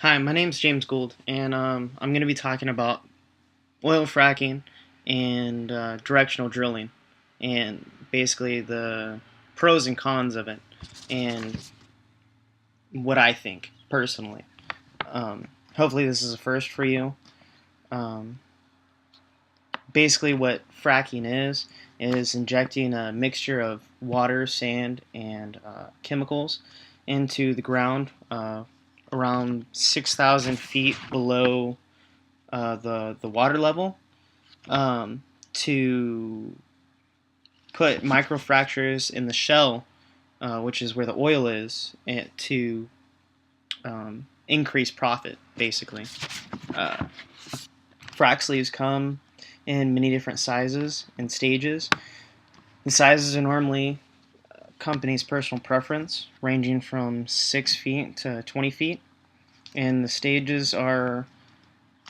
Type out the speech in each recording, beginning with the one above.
Hi, my name's James Gould, and I'm going to be talking about oil fracking and directional drilling, and basically the pros and cons of it, and what I think personally. Hopefully, this is a first for you. Um, Basically, what fracking is injecting a mixture of water, sand, and chemicals into the ground around 6,000 feet below the water level, to put microfractures in the shell, which is where the oil is, and to increase profit, basically. Uh, Frac sleeves come in many different sizes and stages. The sizes are normally company's personal preference, ranging from 6 feet to 20 feet, and the stages are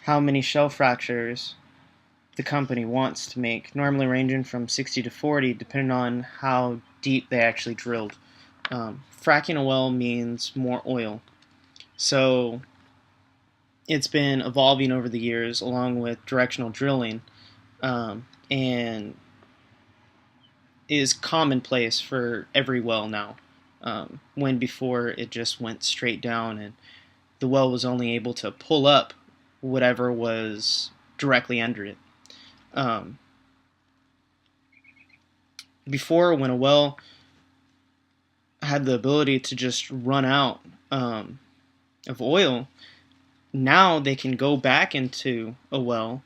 how many shell fractures the company wants to make, normally ranging from 60 to 40, depending on how deep they actually drilled. Fracking a well means more oil. So it's been evolving over the years along with directional drilling, and is commonplace for every well now, when before it just went straight down and the well was only able to pull up whatever was directly under it. Um, Before, when a well had the ability to just run out of oil, now they can go back into a well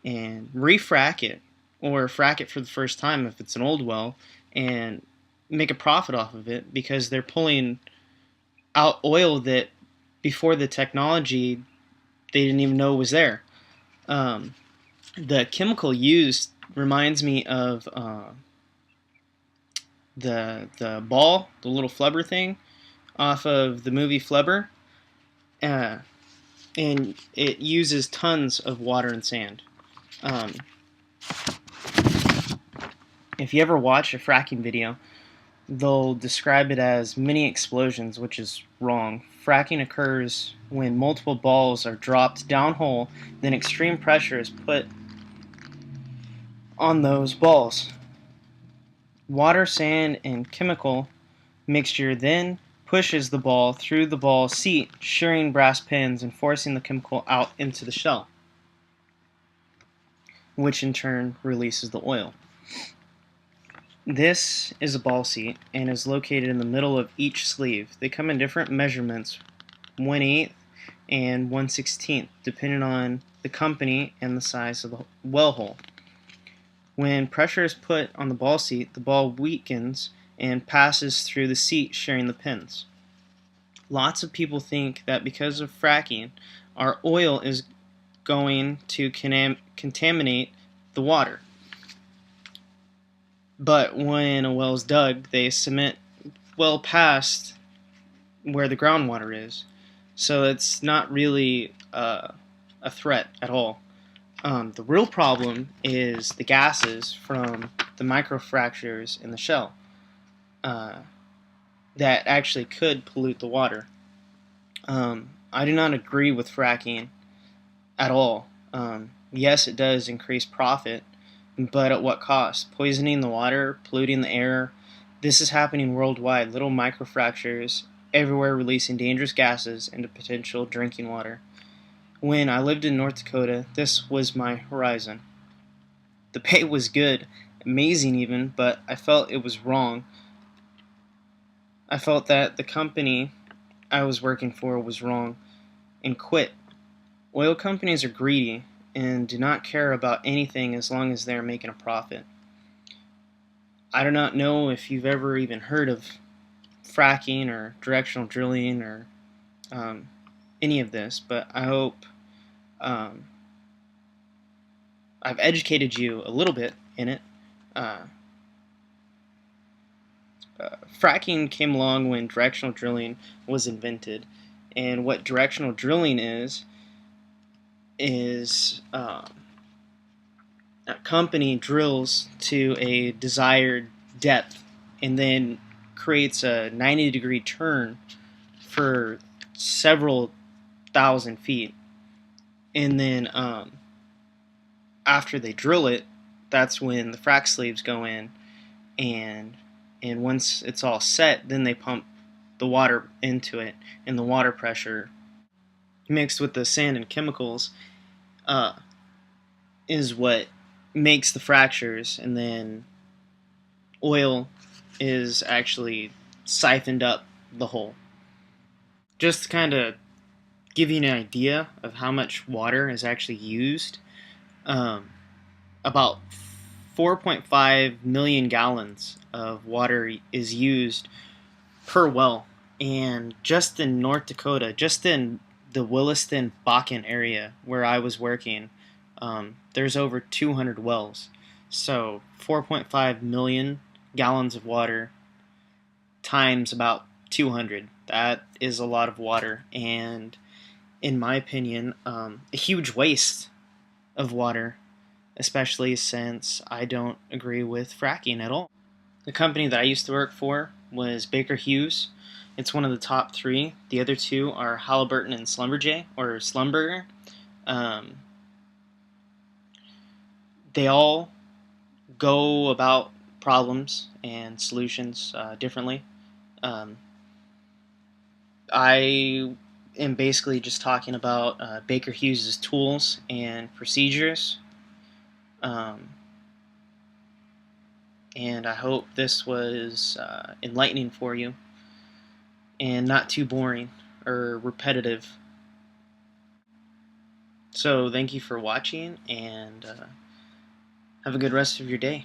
and refrac it, or frack it for the first time if it's an old well, and make a profit off of it because they're pulling out oil that before the technology they didn't even know was there. Um, the chemical used reminds me of the ball, the little flubber thing off of the movie Flubber, uh, and it uses tons of water and sand. Um, if you ever watch a fracking video, they'll describe it as mini explosions, which is wrong. Fracking occurs when multiple balls are dropped downhole, then extreme pressure is put on those balls. Water, sand, and chemical mixture then pushes the ball through the ball seat, shearing brass pins and forcing the chemical out into the shell, which in turn releases the oil. This is a ball seat and is located in the middle of each sleeve. They come in different measurements, 1/8 and 1/16, depending on the company and the size of the well hole. When pressure is put on the ball seat, the ball weakens and passes through the seat, shearing the pins. Lots of people think that because of fracking, our oil is going to contaminate the water. But when a well is dug, they cement well past where the groundwater is. So it's not really a threat at all. The real problem is the gases from the microfractures in the shell that actually could pollute the water. I do not agree with fracking at all. Yes, it does increase profit, but at what cost? Poisoning the water, polluting the air. This is happening worldwide. Little microfractures everywhere releasing dangerous gases into potential drinking water. When I lived in North Dakota, this was my horizon. The pay was good, amazing even, but I felt it was wrong. I felt that the company I was working for was wrong and quit. Oil companies are greedy and do not care about anything as long as they're making a profit. I do not know if you've ever even heard of fracking or directional drilling or any of this, but I hope I've educated you a little bit in it. Fracking came along when directional drilling was invented, and what directional drilling is a company drills to a desired depth and then creates a 90-degree turn for several 1,000 feet, and then after they drill it, that's when the frac sleeves go in, and once it's all set, then they pump the water into it, and the water pressure mixed with the sand and chemicals uh, is what makes the fractures, and then oil is actually siphoned up the hole. Just to kind of give you an idea of how much water is actually used, um, about 4.5 million gallons of water is used per well. And just in North Dakota, just in the Williston Bakken area where I was working, there's over 200 wells. So 4.5 million gallons of water times about 200. That is a lot of water, and in my opinion, a huge waste of water, especially since I don't agree with fracking at all. The company that I used to work for was Baker Hughes. It's one of the top three. The other two are Halliburton and Schlumberger, or Schlumberger. Um, they all go about problems and solutions differently. Um, I am basically just talking about Baker Hughes' tools and procedures. Um, and I hope this was enlightening for you and not too boring or repetitive. So thank you for watching, and have a good rest of your day.